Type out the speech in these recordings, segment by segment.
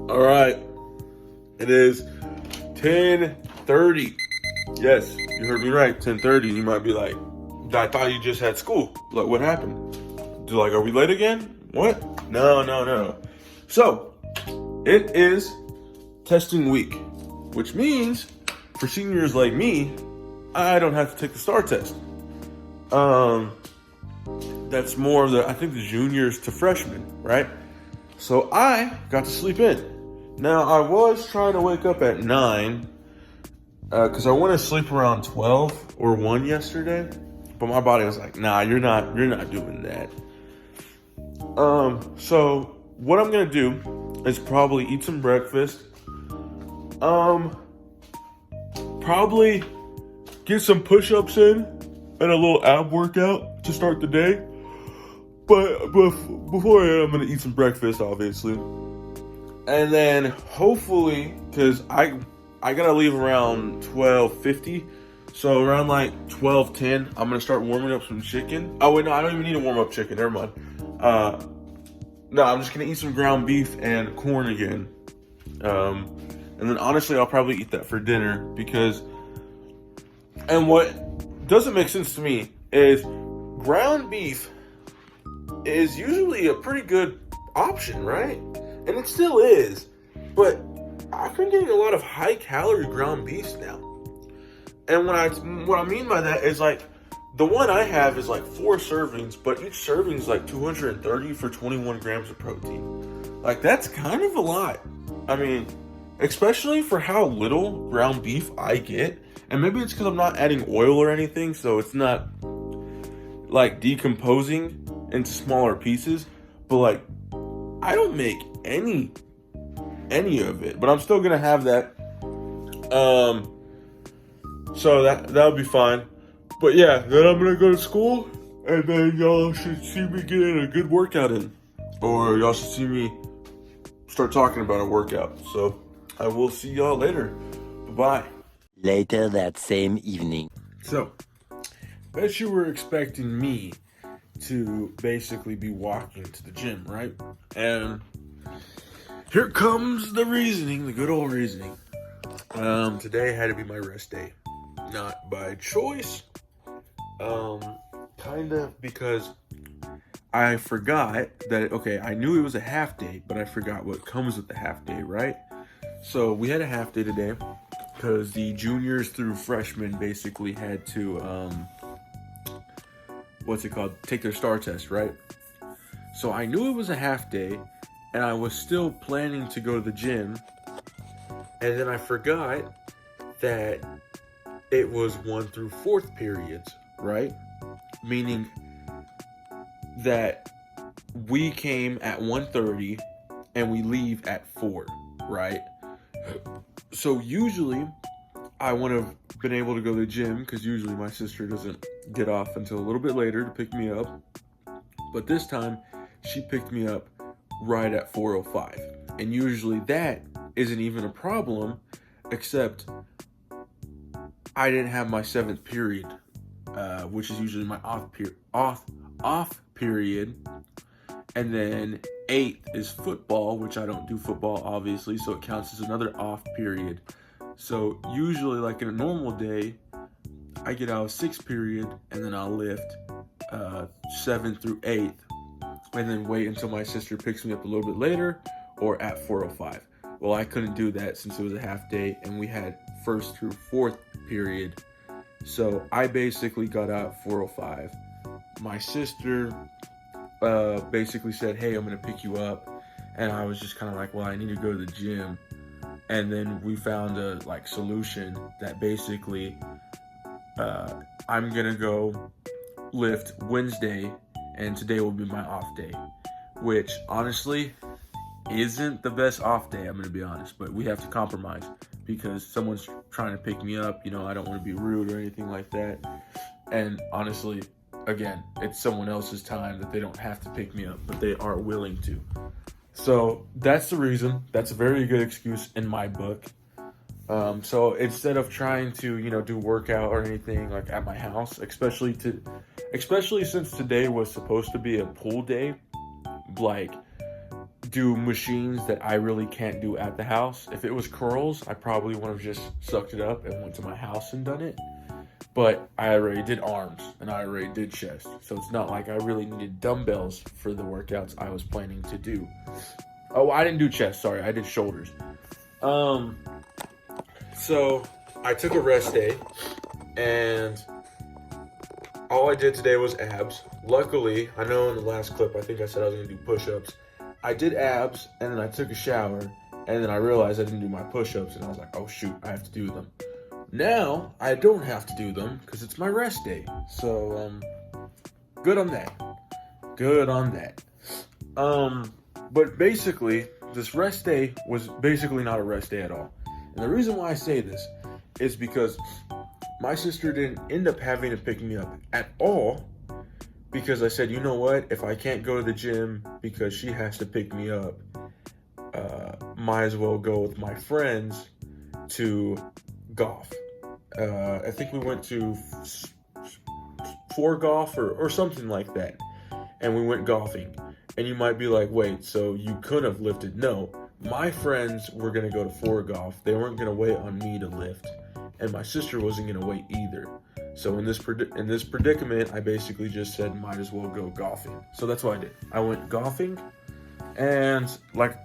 All right, it is 10:30. Yes, you heard me right, 10:30. You might be like, I thought you just had school. Like, what happened? Like, are we late again? What? No. So, it is testing week, which means for seniors like me, I don't have to take the STAR test. That's more of I think the juniors to freshmen, right? So I got to sleep in. Now, I was trying to wake up at 9, because I went to sleep around 12 or 1 yesterday, but my body was like, nah, you're not doing that. So what I'm gonna do is probably eat some breakfast, probably get some push-ups in and a little ab workout to start the day. But before I'm gonna eat some breakfast, obviously. And then hopefully, because I gotta leave around 12:50, so around like 12:10, I'm gonna start warming up some chicken. Oh wait, no, I don't even need to warm up chicken. Never mind. No, I'm just gonna eat some ground beef and corn again. And then honestly, I'll probably eat that for dinner because. And what doesn't make sense to me is ground beef is usually a pretty good option, right? And it still is, but I've been getting a lot of high-calorie ground beefs now. And what I mean by that is like the one I have is like 4 servings, but each serving is like 230 for 21 grams of protein. Like that's kind of a lot. I mean, especially for how little ground beef I get, and maybe it's because I'm not adding oil or anything, so it's not like decomposing into smaller pieces. But like, I don't make any of it, but I'm still gonna have that. So that'll be fine. But yeah, then I'm gonna go to school, and then y'all should see me getting a good workout in, or y'all should see me start talking about a workout. So I will see y'all later. Bye. Later that same evening. So, bet you were expecting me to basically be walking to the gym, right? And here comes the reasoning, the good old reasoning. Today had to be my rest day. Not by choice. Kind of because I forgot that, okay, I knew it was a half day, but I forgot what comes with the half day, right? So we had a half day today because the juniors through freshmen basically had to, take their STAR test, right? So I knew it was a half day, and I was still planning to go to the gym, and then I forgot that it was 1 through 4th periods, right? Meaning that we came at 1:30 and we leave at 4, right? So usually I would have been able to go to the gym because usually my sister doesn't get off until a little bit later to pick me up. But this time she picked me up right at 4:05. And usually that isn't even a problem, except I didn't have my 7th period, which is usually my off period. And then 8th is football, which I don't do football, obviously, so it counts as another off period. So usually, like in a normal day, I get out of 6th period, and then I'll lift 7th through 8th, and then wait until my sister picks me up a little bit later, or at 4:05. Well, I couldn't do that since it was a half day, and we had 1st through 4th period. So I basically got out at 4:05. My sister basically said, hey, I'm gonna pick you up, and I was just kind of like, well, I need to go to the gym. And then we found a solution that basically I'm gonna go lift Wednesday, and today will be my off day, which honestly isn't the best off day, I'm gonna be honest, but we have to compromise because someone's trying to pick me up. I don't want to be rude or anything like that. And honestly, again, it's someone else's time that they don't have to pick me up, but they are willing to. So that's the reason. That's a very good excuse in my book. So instead of trying to, do workout or anything like at my house, especially since today was supposed to be a pool day, like do machines that I really can't do at the house. If it was curls, I probably would have just sucked it up and went to my house and done it. But I already did arms and I already did chest. So it's not like I really needed dumbbells for the workouts I was planning to do. Oh, I didn't do chest, sorry, I did shoulders. So I took a rest day and all I did today was abs. Luckily, I know in the last clip, I think I said I was gonna do push-ups. I did abs and then I took a shower and then I realized I didn't do my push-ups and I was like, oh shoot, I have to do them. Now, I don't have to do them because it's my rest day. So, good on that. Good on that. But basically, this rest day was basically not a rest day at all. And the reason why I say this is because my sister didn't end up having to pick me up at all because I said, you know what, if I can't go to the gym because she has to pick me up, might as well go with my friends to golf. I think we went to for golf or something like that, and we went golfing. And you might be like, wait, so you could have lifted? No, my friends were gonna go to for golf. They weren't gonna wait on me to lift, and my sister wasn't gonna wait either. So in this predicament, I basically just said, might as well go golfing. So that's what I did. I went golfing, and like,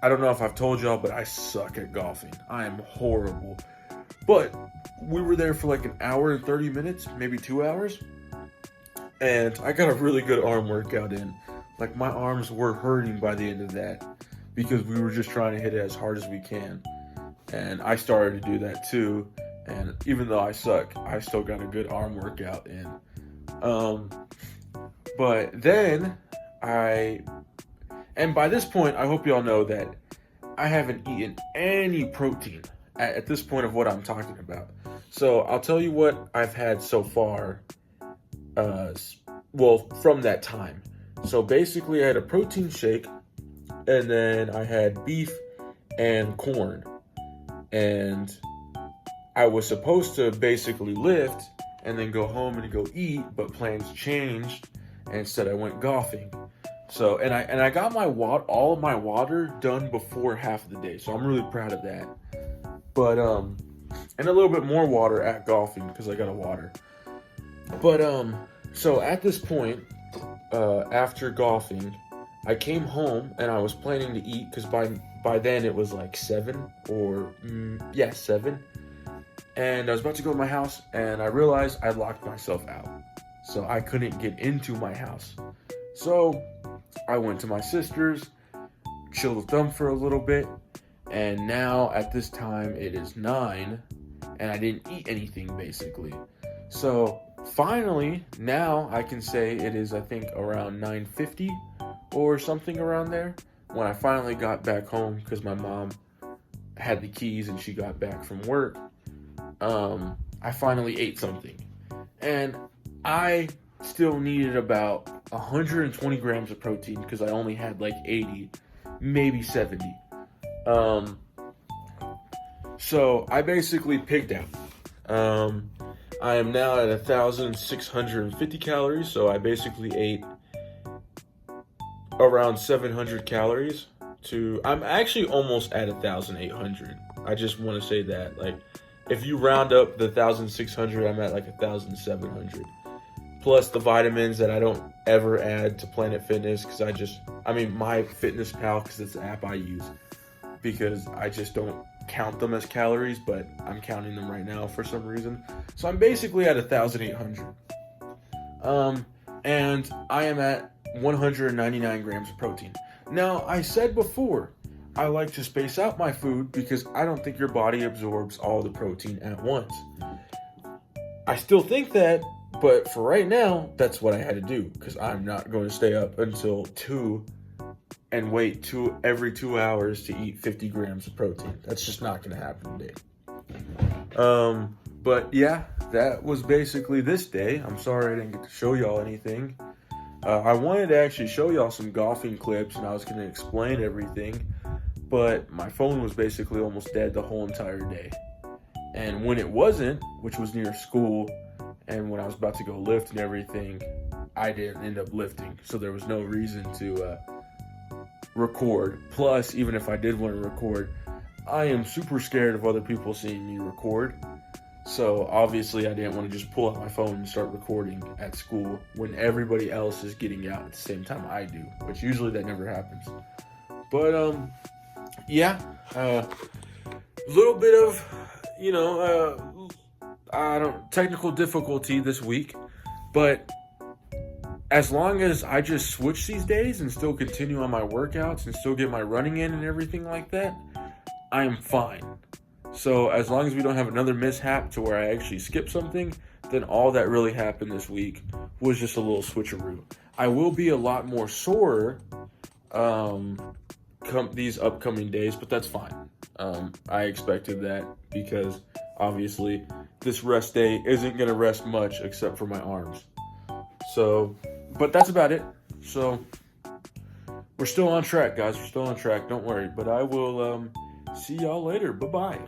I don't know if I've told y'all, but I suck at golfing. I am horrible. But we were there for like an hour and 30 minutes, maybe 2 hours. And I got a really good arm workout in. Like my arms were hurting by the end of that because we were just trying to hit it as hard as we can. And I started to do that too. And even though I suck, I still got a good arm workout in. But then and by this point, I hope y'all know that I haven't eaten any protein at this point of what I'm talking about. So I'll tell you what I've had so far, from that time. So basically I had a protein shake and then I had beef and corn. And I was supposed to basically lift and then go home and go eat, but plans changed and instead I went golfing. So, and I got all of my water done before half of the day. So I'm really proud of that. But, and a little bit more water at golfing because I got a water. But, so at this point, after golfing, I came home and I was planning to eat because by then it was like 7. And I was about to go to my house and I realized I locked myself out. So I couldn't get into my house. So I went to my sister's, chilled with them for a little bit. And now at this time it is 9 and I didn't eat anything basically. So finally, now I can say it is, I think, around 9:50 or something around there when I finally got back home because my mom had the keys and she got back from work. I finally ate something. And I still needed about 120 grams of protein because I only had like 80, maybe 70. So I basically pigged out. I am now at 1,650 calories, so I basically ate around 700 calories I'm actually almost at 1,800. I just want to say that, like, if you round up the 1,600, I'm at like 1,700. Plus the vitamins that I don't ever add to Planet Fitness because my Fitness Pal, because it's the app I use, because I just don't count them as calories, but I'm counting them right now for some reason. So I'm basically at 1,800. And I am at 199 grams of protein. Now, I said before, I like to space out my food because I don't think your body absorbs all the protein at once. I still think that, but for right now, that's what I had to do because I'm not going to stay up until 2 and wait every 2 hours to eat 50 grams of protein. That's just not going to happen today. But yeah, that was basically this day. I'm sorry I didn't get to show y'all anything. I wanted to actually show y'all some golfing clips and I was going to explain everything, but my phone was basically almost dead the whole entire day. And when it wasn't, which was near school, and when I was about to go lift and everything, I didn't end up lifting. So there was no reason to record. Plus, even if I did want to record, I am super scared of other people seeing me record. So obviously I didn't want to just pull out my phone and start recording at school when everybody else is getting out at the same time I do, which usually that never happens. But a little bit of, technical difficulty this week, but as long as I just switch these days and still continue on my workouts and still get my running in and everything like that, I am fine. So as long as we don't have another mishap to where I actually skip something, then all that really happened this week was just a little switcheroo. I will be a lot more sore these upcoming days, but that's fine. I expected that because obviously this rest day isn't going to rest much except for my arms. So, but that's about it. So we're still on track, guys. We're still on track. Don't worry. But I will see y'all later. Bye-bye.